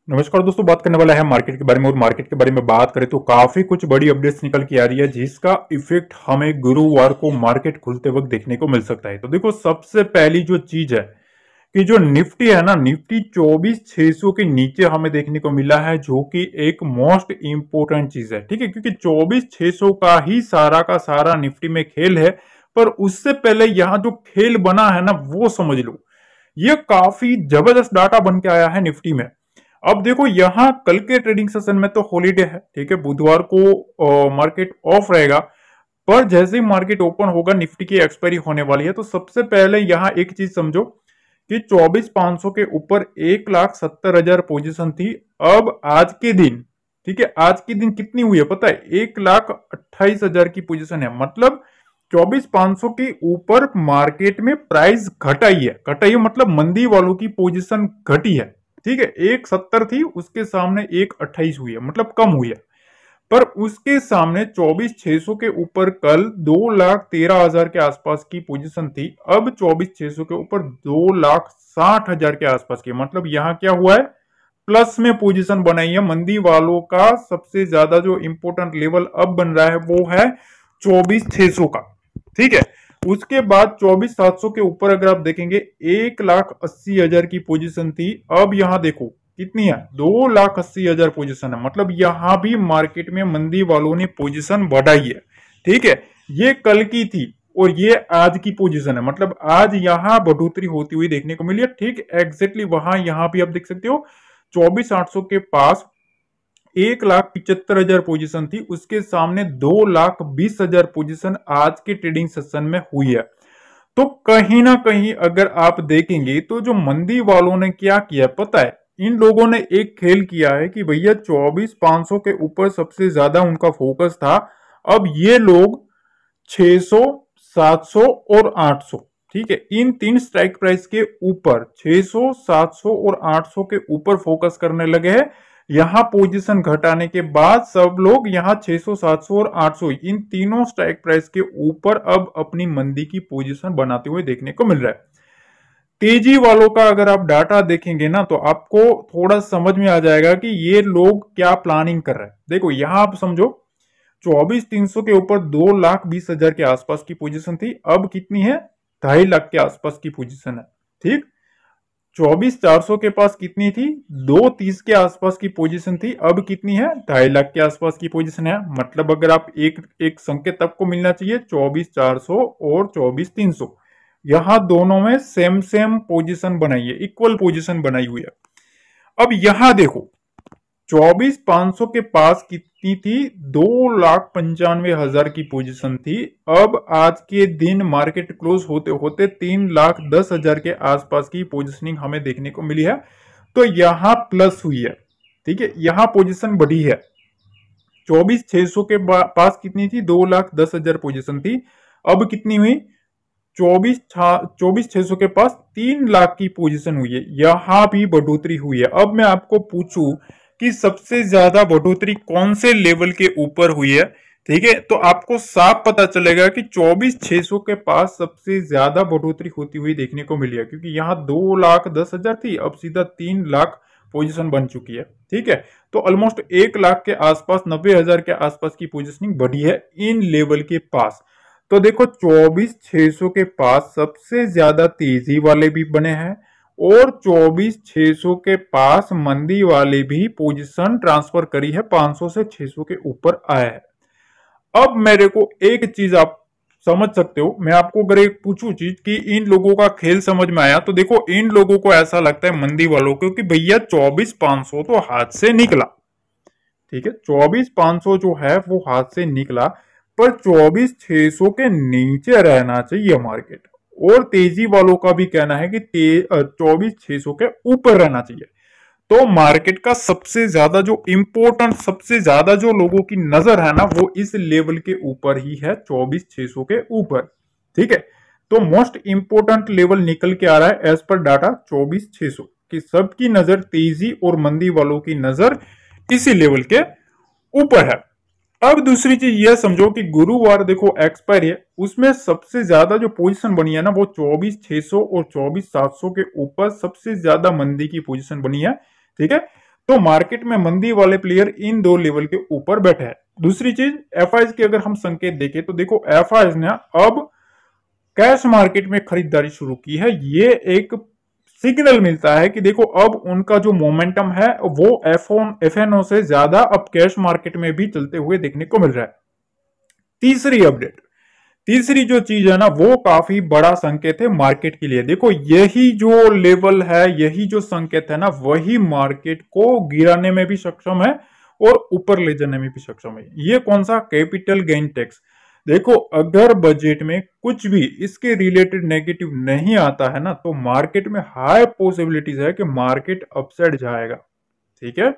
नमस्कार दोस्तों, बात करने वाला है मार्केट के बारे में। और मार्केट के बारे में बात करें तो काफी कुछ बड़ी अपडेट्स निकल के आ रही है, जिसका इफेक्ट हमें गुरुवार को मार्केट खुलते वक्त देखने को मिल सकता है। तो देखो, सबसे पहली जो चीज है कि जो निफ्टी है ना, निफ्टी 24,600 के नीचे हमें देखने को मिला है, जो कि एक मोस्ट इंपोर्टेंट चीज है। ठीक है, क्योंकि 24,600 का ही सारा का सारा निफ्टी में खेल है। पर उससे पहले यहाँ जो खेल बना है ना, वो समझ लो, ये काफी जबरदस्त डाटा बन के आया है निफ्टी में। अब देखो, यहां कल के ट्रेडिंग सेशन में तो हॉलीडे है, ठीक है, बुधवार को मार्केट ऑफ रहेगा। पर जैसे ही मार्केट ओपन होगा, निफ्टी की एक्सपायरी होने वाली है। तो सबसे पहले यहां एक चीज समझो कि 24,500 के ऊपर 1,70,000 पोजीशन थी। अब आज के दिन, ठीक है, आज के दिन कितनी हुई है पता है? 1,28,000 की पोजीशन है। मतलब 24,500 के ऊपर मार्केट में प्राइस घटाई है। घटाई है मतलब मंदी वालों की पोजीशन घटी है। ठीक है, 1,70 थी, उसके सामने 1,28 हुई है, मतलब कम हुई है। पर उसके सामने 24,600 के ऊपर कल 2,13,000 के आसपास की पोजीशन थी। अब 24,600 के ऊपर 2,60,000 के आसपास की, मतलब यहां क्या हुआ है? प्लस में पोजीशन बनाई है। मंदी वालों का सबसे ज्यादा जो इंपोर्टेंट लेवल अब बन रहा है वो है 24,600 का। ठीक है, उसके बाद 24,700 के ऊपर अगर आप देखेंगे 1,80,000 की पोजीशन थी। अब यहां देखो कितनी है, 2,80,000 पोजीशन है। मतलब यहां भी मार्केट में मंदी वालों ने पोजीशन बढ़ाई है। ठीक है, ये कल की थी और ये आज की पोजीशन है। मतलब आज यहां बढ़ोतरी होती हुई देखने को मिली है। ठीक एग्जैक्टली वहां यहां भी आप देख सकते हो 24,800 के पास 1,75,000 पोजीशन थी, उसके सामने 2,20,000 पोजीशन आज के ट्रेडिंग सेशन में हुई है। तो कहीं ना कहीं अगर आप देखेंगे तो जो मंदी वालों ने क्या किया पता है? इन लोगों ने एक खेल किया है कि भैया 24,500 के ऊपर सबसे ज्यादा उनका फोकस था। अब ये लोग 600, 700 और 800, ठीक है, इन तीन स्ट्राइक प्राइस के ऊपर 600, 700 और 800 के ऊपर फोकस करने लगे हैं। यहां पोजीशन घटाने के बाद सब लोग यहां 600, 700 और 800 इन तीनों स्ट्राइक प्राइस के ऊपर अब अपनी मंदी की पोजीशन बनाते हुए देखने को मिल रहा है। तेजी वालों का अगर आप डाटा देखेंगे ना, तो आपको थोड़ा समझ में आ जाएगा कि ये लोग क्या प्लानिंग कर रहे हैं। देखो यहां आप समझो, 24,300 के ऊपर 2,20,000 के आसपास की पोजीशन थी। अब कितनी है? 2.5 लाख के आसपास की पोजीशन है। ठीक, 24,400 के पास कितनी थी? 2,30 के आसपास की पोजीशन थी। अब कितनी है? 2.5 लाख के आसपास की पोजीशन है। मतलब अगर आप एक एक संकेत आपको मिलना चाहिए, 24,400 और 24,300, यहां दोनों में सेम सेम पोजीशन बनाई है, इक्वल पोजीशन बनाई हुई है। अब यहां देखो, 24,500 के पास कितनी थी? 2,95,000 की पोजीशन थी। अब आज के दिन मार्केट क्लोज होते होते 3,10,000 के आसपास की पोजीशनिंग हमें देखने को मिली है। तो यहां प्लस हुई है। ठीक है, यहां पोजीशन बढ़ी है। 24,600 के पास कितनी थी? 2,10,000 पोजीशन थी। अब कितनी हुई? 24,600 के पास 3 लाख की पोजीशन हुई है। यहां भी बढ़ोतरी हुई है। अब मैं आपको पूछूं कि सबसे ज्यादा बढ़ोतरी कौन से लेवल के ऊपर हुई है, ठीक है, तो आपको साफ पता चलेगा कि 24,600 के पास सबसे ज्यादा बढ़ोतरी होती हुई देखने को मिली है। क्योंकि यहां 2,10,000 थी, अब सीधा 3 लाख पोजीशन बन चुकी है। ठीक है, तो ऑलमोस्ट 1 लाख के आसपास, 90,000 के आसपास की पोजीशनिंग बढ़ी है इन लेवल के पास। तो देखो, 24,600 के पास सबसे ज्यादा तेजी वाले भी बने हैं और 24,600 के पास मंदी वाले भी पोजीशन ट्रांसफर करी है, 500 से 600 के ऊपर आया है। अब मेरे को एक चीज आप समझ सकते हो, मैं आपको अगर एक पूछूं चीज कि इन लोगों का खेल समझ में आया, तो देखो इन लोगों को ऐसा लगता है मंदी वालों को कि भैया 24,500 तो हाथ से निकला। ठीक है, 24,500 जो है वो हाथ से निकला, पर 24,600 के नीचे रहना चाहिए मार्केट। और तेजी वालों का भी कहना है कि 24,600 के ऊपर रहना चाहिए। तो मार्केट का सबसे ज्यादा जो इंपॉर्टेंट, सबसे ज्यादा जो लोगों की नजर है ना, वो इस लेवल के ऊपर ही है, 24,600 के ऊपर। ठीक है, तो मोस्ट इंपोर्टेंट लेवल निकल के आ रहा है एज पर डाटा 24,600 कि सबकी नजर, तेजी और मंदी वालों की नजर इसी लेवल के ऊपर है। अब दूसरी चीज यह समझो कि गुरुवार देखो एक्सपायरी है, उसमें सबसे ज्यादा जो पोजीशन बनी है ना, वो 24,600 और 24,700 के ऊपर सबसे ज्यादा मंदी की पोजीशन बनी है। ठीक है, तो मार्केट में मंदी वाले प्लेयर इन दो लेवल के ऊपर बैठे हैं। दूसरी चीज, एफआईज की अगर हम संकेत देखें तो देखो एफआईज ने अब कैश मार्केट में खरीदारी शुरू की है। ये एक सिग्नल मिलता है कि देखो अब उनका जो मोमेंटम है वो एफएनओ से ज्यादा अब कैश मार्केट में भी चलते हुए देखने को मिल रहा है। तीसरी अपडेट, तीसरी जो चीज है ना वो काफी बड़ा संकेत है मार्केट के लिए। देखो यही जो लेवल है, यही जो संकेत है ना, वही मार्केट को गिराने में भी सक्षम है और ऊपर ले जाने में भी सक्षम है। ये कौन सा? Capital gain tax. देखो अगर बजट में कुछ भी इसके रिलेटेड नेगेटिव नहीं आता है ना, तो मार्केट में हाई पॉसिबिलिटीज है कि मार्केट अपसाइड जाएगा। ठीक है,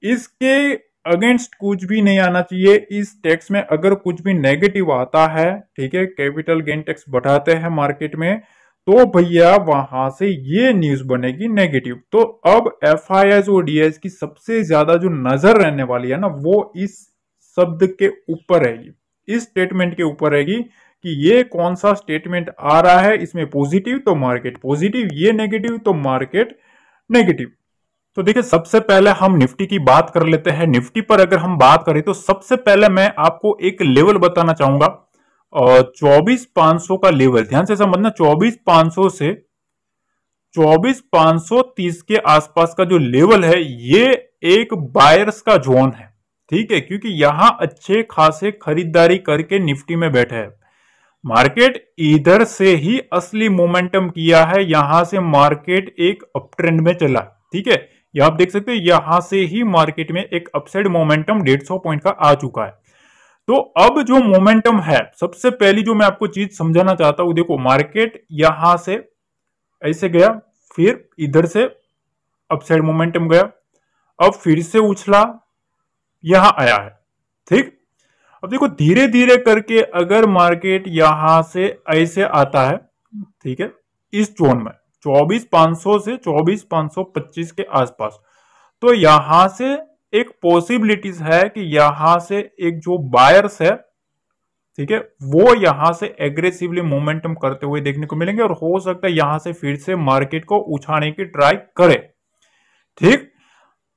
इसके अगेंस्ट कुछ भी नहीं आना चाहिए। इस टैक्स में अगर कुछ भी नेगेटिव आता है, ठीक है, कैपिटल गेन टैक्स बढ़ाते हैं मार्केट में, तो भैया वहां से ये न्यूज बनेगी नेगेटिव। तो अब एफआईआई और डीआईएस की सबसे ज्यादा जो नजर रहने वाली है ना, वो इस शब्द के ऊपर रहेगी, इस स्टेटमेंट के ऊपर रहेगी कि ये कौन सा स्टेटमेंट आ रहा है। इसमें पॉजिटिव तो मार्केट पॉजिटिव, ये नेगेटिव तो मार्केट नेगेटिव। तो देखिए सबसे पहले हम निफ्टी की बात कर लेते हैं। निफ्टी पर अगर हम बात करें तो सबसे पहले मैं आपको एक लेवल बताना चाहूंगा, 24,500 का लेवल। ध्यान से समझना, 24,500 से 24,530 के आसपास का जो लेवल है ये एक बायर्स का जोन है। ठीक है, क्योंकि यहां अच्छे खासे खरीदारी करके निफ्टी में बैठे हैं। मार्केट इधर से ही असली मोमेंटम किया है, यहां से मार्केट एक अप ट्रेंड में चला। ठीक है, ये आप देख सकते हैं, यहां से ही मार्केट में एक अपसाइड मोमेंटम 150 पॉइंट का आ चुका है। तो अब जो मोमेंटम है, सबसे पहली जो मैं आपको चीज समझाना चाहता हूं, देखो मार्केट यहां से ऐसे गया, फिर इधर से अपसाइड मोमेंटम गया, अब फिर से उछला, यहां आया है। ठीक, अब देखो धीरे धीरे करके अगर मार्केट यहां से ऐसे आता है, ठीक है, इस जोन में 24,500 से 24,525 के आसपास, तो यहां से एक पॉसिबिलिटीज है कि यहां से एक जो बायर्स है, ठीक है, वो यहां से एग्रेसिवली मोमेंटम करते हुए देखने को मिलेंगे और हो सकता है यहां से फिर से मार्केट को उछाने की ट्राई करे। ठीक,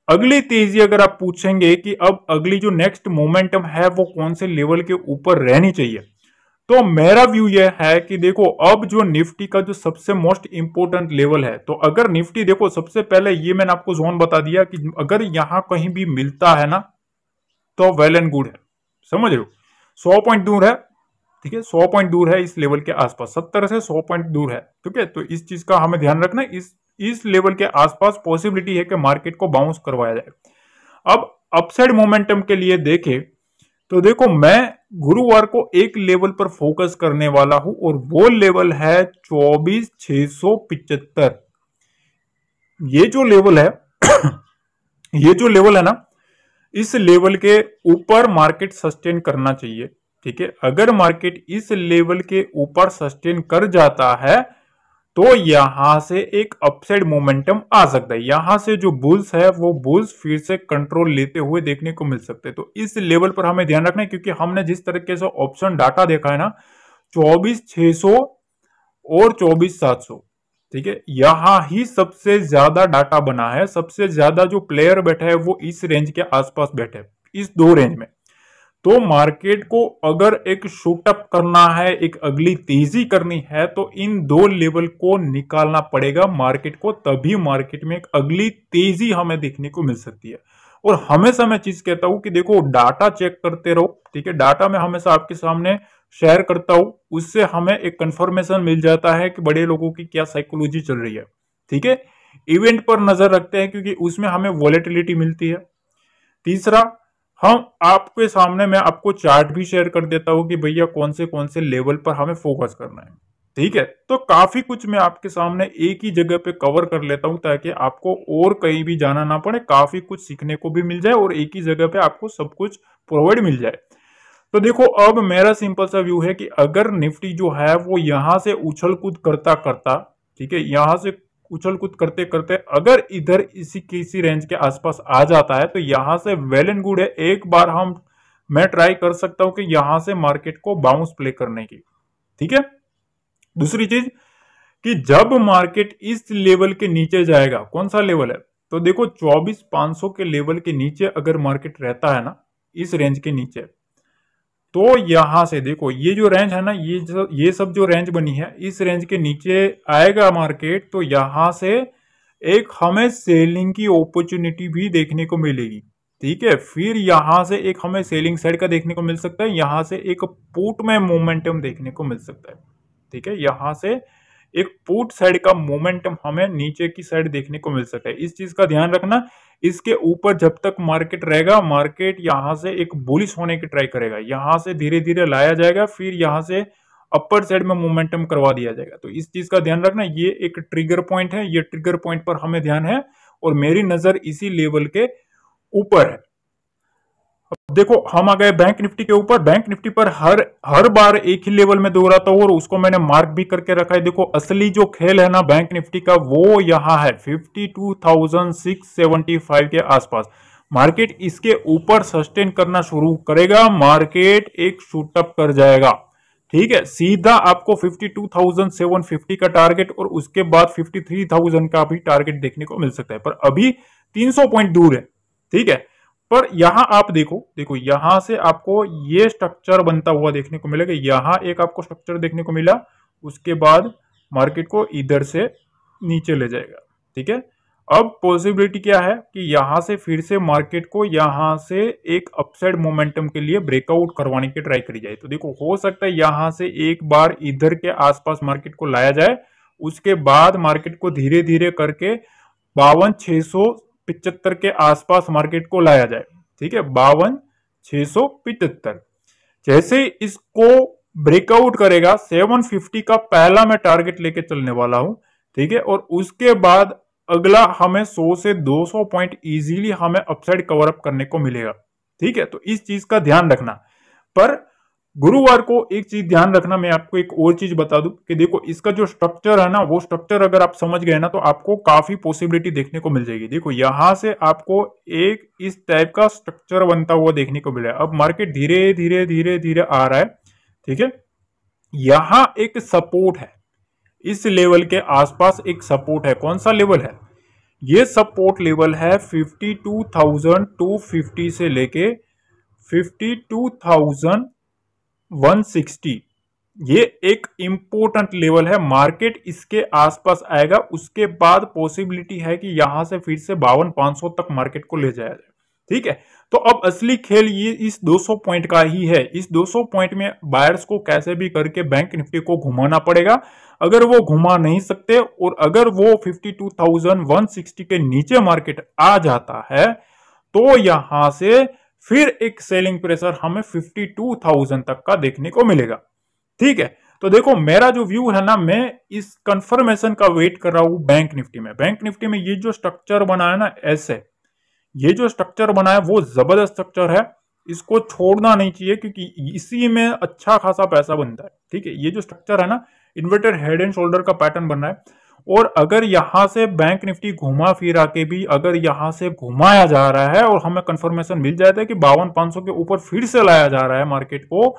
अगली तेजी अगर आप पूछेंगे कि अब अगली जो नेक्स्ट मोमेंटम है वो कौन से लेवल के ऊपर रहनी चाहिए, तो मेरा व्यू यह है कि देखो अब जो निफ्टी का जो सबसे मोस्ट इंपोर्टेंट लेवल है, तो अगर निफ्टी, देखो सबसे पहले ये मैंने आपको जोन बता दिया कि अगर यहां कहीं भी मिलता है ना तो वेल एंड गुड है, समझ रहे हो। 100 पॉइंट दूर है, ठीक है, 100 पॉइंट दूर है इस लेवल के आसपास, 70 से 100 पॉइंट दूर है। ठीक है, तो इस चीज का हमें ध्यान रखना, इस लेवल के आसपास पॉसिबिलिटी है कि मार्केट को बाउंस करवाया जाए। अब अपसाइड मोमेंटम के लिए देखें तो देखो मैं गुरुवार को एक लेवल पर फोकस करने वाला हूं और वो लेवल है 24,675। ये जो लेवल है ये जो लेवल है ना, इस लेवल के ऊपर मार्केट सस्टेन करना चाहिए। ठीक है, अगर मार्केट इस लेवल के ऊपर सस्टेन कर जाता है तो यहां से एक अपसाइड मोमेंटम आ सकता है। यहां से जो बुल्स है वो बुल्स फिर से कंट्रोल लेते हुए देखने को मिल सकते हैं। तो इस लेवल पर हमें ध्यान रखना है, क्योंकि हमने जिस तरीके से ऑप्शन डाटा देखा है ना, 24,600 और 24,700, ठीक है, यहां ही सबसे ज्यादा डाटा बना है। सबसे ज्यादा जो प्लेयर बैठे हैं वो इस रेंज के आसपास बैठे हैं, इस दो रेंज में। तो मार्केट को अगर एक शूट अप करना है, एक अगली तेजी करनी है, तो इन दो लेवल को निकालना पड़ेगा मार्केट को, तभी मार्केट में एक अगली तेजी हमें देखने को मिल सकती है। और हमेशा मैं चीज कहता हूं कि देखो डाटा चेक करते रहो। ठीक है, डाटा में हमेशा आपके सामने शेयर करता हूं, उससे हमें एक कंफर्मेशन मिल जाता है कि बड़े लोगों की क्या साइकोलॉजी चल रही है। ठीक है, इवेंट पर नजर रखते हैं क्योंकि उसमें हमें वॉलेटिलिटी मिलती है। तीसरा, हम आपके सामने मैं आपको चार्ट भी शेयर कर देता हूं कि भैया कौन से लेवल पर हमें फोकस करना है। ठीक है, तो काफी कुछ मैं आपके सामने एक ही जगह पे कवर कर लेता हूं ताकि आपको और कहीं भी जाना ना पड़े, काफी कुछ सीखने को भी मिल जाए और एक ही जगह पे आपको सब कुछ प्रोवाइड मिल जाए। तो देखो अब मेरा सिंपल सा व्यू है कि अगर निफ्टी जो है वो यहां से उछल कूद करता करता, ठीक है, यहां से उछल कूद करते करते अगर इधर इसी किसी रेंज के आसपास आ जाता है तो यहां से वेल एंड गुड है। एक बार मैं ट्राई कर सकता हूं कि यहां से मार्केट को बाउंस प्ले करने की। ठीक है, दूसरी चीज कि जब मार्केट इस लेवल के नीचे जाएगा, कौन सा लेवल है, तो देखो 24,500 के लेवल के नीचे अगर मार्केट रहता है ना, इस रेंज के नीचे, तो यहां से देखो ये जो रेंज है ना, ये सब जो रेंज बनी है, इस रेंज के नीचे आएगा मार्केट, तो यहां से एक हमें सेलिंग की अपॉर्चुनिटी भी देखने को मिलेगी। ठीक है, फिर यहां से एक हमें सेलिंग साइड का देखने को मिल सकता है, यहां से एक पुट में मोमेंटम देखने को मिल सकता है। ठीक है, यहां से एक पुट साइड का मोमेंटम हमें नीचे की साइड देखने को मिल सकता है। इस चीज का ध्यान रखना, इसके ऊपर जब तक मार्केट रहेगा, मार्केट यहां से एक बुलिश होने की ट्राई करेगा, यहां से धीरे धीरे लाया जाएगा, फिर यहां से अपर साइड में मोमेंटम करवा दिया जाएगा। तो इस चीज का ध्यान रखना, ये एक ट्रिगर पॉइंट है, ये ट्रिगर पॉइंट पर हमें ध्यान है और मेरी नजर इसी लेवल के ऊपर है। अब देखो हम आ गए बैंक निफ्टी के ऊपर। बैंक निफ्टी पर हर बार एक ही लेवल में दोहराता हूं और उसको मैंने मार्क भी करके रखा है। देखो असली जो खेल है ना बैंक निफ्टी का, वो यहां है 52,675 के आसपास। मार्केट इसके ऊपर सस्टेन करना शुरू करेगा, मार्केट एक शूटअप कर जाएगा। ठीक है, सीधा आपको 52,750 का टारगेट और उसके बाद 53,000 का भी टारगेट देखने को मिल सकता है, पर अभी 300 पॉइंट दूर है। ठीक है, पर यहां आप देखो यहां से आपको ये स्ट्रक्चर बनता हुआ देखने को मिलेगा। यहां एक आपको स्ट्रक्चर देखने को मिला, उसके बाद मार्केट को इधर से नीचे ले जाएगा। ठीक है, अब पॉसिबिलिटी क्या है कि यहां से फिर से मार्केट को यहां से एक अपसाइड मोमेंटम के लिए ब्रेकआउट करवाने की ट्राई करी जाए। तो देखो हो सकता है यहां से एक बार इधर के आसपास मार्केट को लाया जाए, उसके बाद मार्केट को धीरे धीरे करके 52,675 के आसपास मार्केट को लाया जाए। ठीक है, 52,675 जैसे इसको ब्रेकआउट करेगा, 750 का पहला मैं टारगेट लेके चलने वाला हूं। ठीक है, और उसके बाद अगला हमें 100 से 200 पॉइंट इजीली हमें अपसाइड कवर अप करने को मिलेगा। ठीक है, तो इस चीज का ध्यान रखना। पर गुरुवार को एक चीज ध्यान रखना, मैं आपको एक और चीज बता दूं कि देखो इसका जो स्ट्रक्चर है ना, वो स्ट्रक्चर अगर आप समझ गए ना, तो आपको काफी पॉसिबिलिटी देखने को मिल जाएगी। देखो यहां से आपको एक इस टाइप का स्ट्रक्चर बनता हुआ देखने को मिला है। अब मार्केट धीरे धीरे धीरे धीरे आ रहा है। ठीक है, यहां एक सपोर्ट है, इस लेवल के आसपास एक सपोर्ट है। कौन सा लेवल है? ये सपोर्ट लेवल है 52,250 से लेके 52,160। ये एक इंपॉर्टेंट लेवल है, मार्केट इसके आसपास आएगा, उसके बाद पॉसिबिलिटी है कि यहां से फिर से 52,500 तक मार्केट को ले जाया जाए। ठीक है, तो अब असली खेल ये इस 200 पॉइंट का ही है। इस 200 पॉइंट में बायर्स को कैसे भी करके बैंक निफ्टी को घुमाना पड़ेगा। अगर वो घुमा नहीं सकते और अगर वो 52,160 के नीचे मार्केट आ जाता है, तो यहां से फिर एक सेलिंग प्रेशर हमें 52,000 तक का देखने को मिलेगा। ठीक है, तो देखो मेरा जो व्यू है ना, मैं इस कंफर्मेशन का वेट कर रहा हूं बैंक निफ्टी में। बैंक निफ्टी में ये जो स्ट्रक्चर बना है ना, ऐसे ये जो स्ट्रक्चर बना है वो जबरदस्त स्ट्रक्चर है, इसको छोड़ना नहीं चाहिए क्योंकि इसी में अच्छा खासा पैसा बनता है। ठीक है, ये जो स्ट्रक्चर है ना, इन्वर्टेड हेड एंड शोल्डर का पैटर्न बन रहा है, और अगर यहां से बैंक निफ्टी घुमा फिरा के भी अगर यहां से घुमाया जा रहा है और हमें कंफर्मेशन मिल जाता है कि 52,500 के ऊपर फिर से लाया जा रहा है मार्केट को,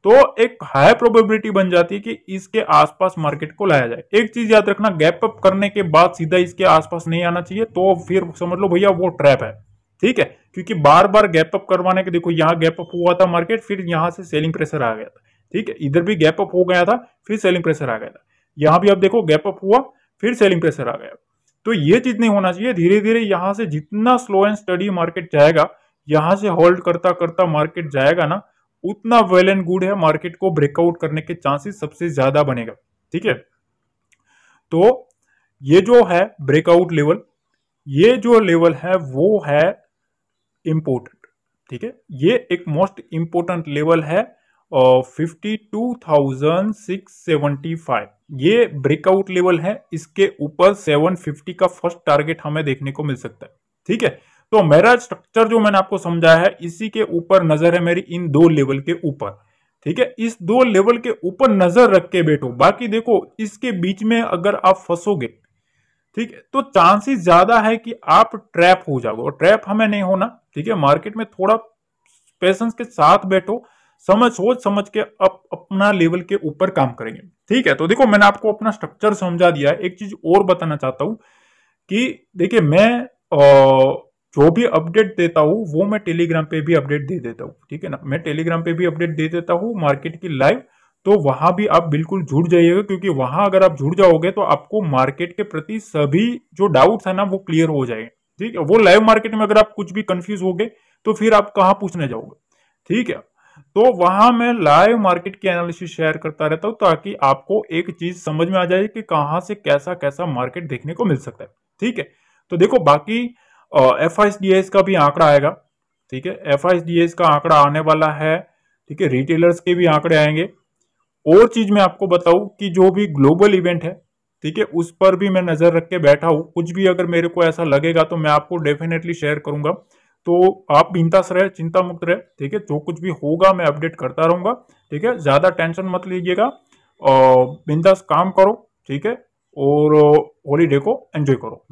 तो एक हाई प्रोबेबिलिटी बन जाती है कि इसके आसपास मार्केट को लाया जाए। एक चीज याद रखना, गैप अप करने के बाद सीधा इसके आसपास नहीं आना चाहिए, तो फिर समझ लो भैया वो ट्रैप है। ठीक है, क्योंकि बार बार गैप अप करवाने के, देखो यहाँ गैप अप हुआ था मार्केट, फिर यहां से सेलिंग प्रेशर आ गया था। ठीक है, इधर भी गैप अप हो गया था, फिर सेलिंग प्रेशर आ गया था। यहां भी आप देखो गैप अप हुआ, फिर सेलिंग प्रेशर आ गया। तो ये चीज नहीं होना चाहिए। धीरे धीरे यहां से जितना स्लो एंड स्टडी मार्केट जाएगा, यहां से होल्ड करता करता मार्केट जाएगा ना, उतना वेल एंड गुड है, मार्केट को ब्रेकआउट करने के चांसेस सबसे ज्यादा बनेगा। ठीक है, तो ये जो है ब्रेकआउट लेवल, ये जो लेवल है वो है इंपोर्टेंट। ठीक है, ये एक मोस्ट इंपोर्टेंट लेवल है 52,675। ये ब्रेकआउट लेवल है, इसके ऊपर 750 का फर्स्ट टारगेट हमें देखने को मिल सकता है। ठीक है, तो मेरा स्ट्रक्चर जो मैंने आपको समझाया है, इसी के ऊपर नजर है मेरी, इन दो लेवल के ऊपर। ठीक है, इस दो लेवल के ऊपर नजर रख के बैठो। बाकी देखो इसके बीच में अगर आप फंसोगे, ठीक है, तो चांसेस ज्यादा है कि आप ट्रैप हो जाओगे, और ट्रैप हमें नहीं होना। ठीक है, मार्केट में थोड़ा पेशेंस के साथ बैठो, सोच समझ के अपना लेवल के ऊपर काम करेंगे। ठीक है, तो देखो मैंने आपको अपना स्ट्रक्चर समझा दिया है। एक चीज और बताना चाहता हूं कि देखिए, मैं जो भी अपडेट देता हूँ वो मैं टेलीग्राम पे भी अपडेट दे देता हूँ, ठीक है ना। मैं टेलीग्राम पे भी अपडेट दे देता हूँ मार्केट की लाइव। तो वहां भी आप बिल्कुल जुड़ जाइएगा, क्योंकि वहां अगर आप जुड़ जाओगे तो आपको मार्केट के प्रति सभी जो डाउट्स है ना वो क्लियर हो जाएंगे, ठीक है। वो लाइव मार्केट में अगर आप कुछ भी कंफ्यूज हो गए तो फिर आप कहाँ पूछने जाओगे, ठीक है। तो वहां मैं लाइव मार्केट की एनालिसिस शेयर करता रहता हूं, ताकि आपको एक चीज समझ में आ जाए कि कहां से कैसा कैसा मार्केट देखने को मिल सकता है, ठीक है। तो देखो बाकी एफ का भी आंकड़ा आएगा, ठीक है। एफ का आंकड़ा आने वाला है, ठीक है। रिटेलर्स के भी आंकड़े आएंगे। और चीज मैं आपको बताऊं कि जो भी ग्लोबल इवेंट है, ठीक है, उस पर भी मैं नजर रख के बैठा हूं। कुछ भी अगर मेरे को ऐसा लगेगा तो मैं आपको डेफिनेटली शेयर करूंगा। तो आप बिंदास रहे, चिंता मुक्त रहे, ठीक है। जो कुछ भी होगा मैं अपडेट करता रहूंगा, ठीक है। ज्यादा टेंशन मत लीजिएगा और बिंदास काम करो, ठीक है। और हॉलीडे को एंजॉय करो।